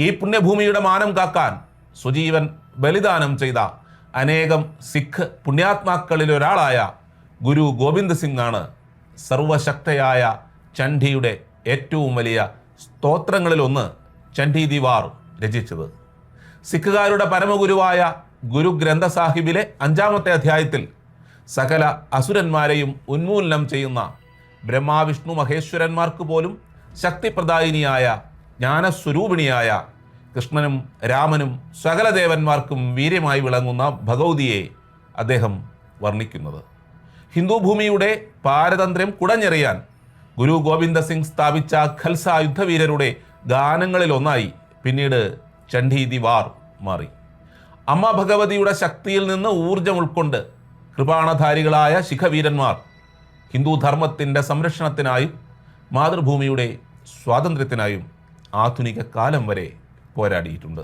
ഈ പുണ്യഭൂമിയുടെ മാനം കാക്കാൻ സ്വജീവൻ ബലിദാനം ചെയ്ത അനേകം സിഖ് പുണ്യാത്മാക്കളിൽ ഒരാളായ ഗുരു ഗോവിന്ദ് സിംഗ് ആണ് സർവശക്തയായ ചണ്ഡിയുടെ ഏറ്റവും വലിയ സ്തോത്രങ്ങളിലൊന്ന് ചണ്ഡി ദിവാർ രചിച്ചത്. സിഖുകാരുടെ പരമഗുരുവായ ഗുരു ഗ്രന്ഥ സാഹിബിലെ 5-ാമത്തെ അധ്യായത്തിൽ സകല അസുരന്മാരെയും ഉന്മൂലനം ചെയ്യുന്ന ബ്രഹ്മാവിഷ്ണു മഹേശ്വരന്മാർക്ക് പോലും ശക്തിപ്രദായിനിയായ ജ്ഞാനസ്വരൂപിണിയായ കൃഷ്ണനും രാമനും സകല ദേവന്മാർക്കും വീര്യമായി വിളങ്ങുന്ന ഭഗവതിയെ അദ്ദേഹം വർണ്ണിക്കുന്നത്. ഹിന്ദു ഭൂമിയുടെ പാരതന്ത്ര്യം കുടഞ്ഞെറിയാൻ ഗുരു ഗോവിന്ദ സിംഗ് സ്ഥാപിച്ച ഖൽസ യുദ്ധവീരരുടെ ഗാനങ്ങളിലൊന്നായി പിന്നീട് ചണ്ഡി ദിവാർ മാറി. അമ്മ ഭഗവതിയുടെ ശക്തിയിൽ നിന്ന് ഊർജം ഉൾക്കൊണ്ട് കൃപാണധാരികളായ ശിഖവീരന്മാർ ഹിന്ദു ധർമ്മത്തിൻ്റെ സംരക്ഷണത്തിനായും മാതൃഭൂമിയുടെ സ്വാതന്ത്ര്യത്തിനായും ആധുനിക കാലം വരെ പോരാടിയിട്ടുണ്ട്.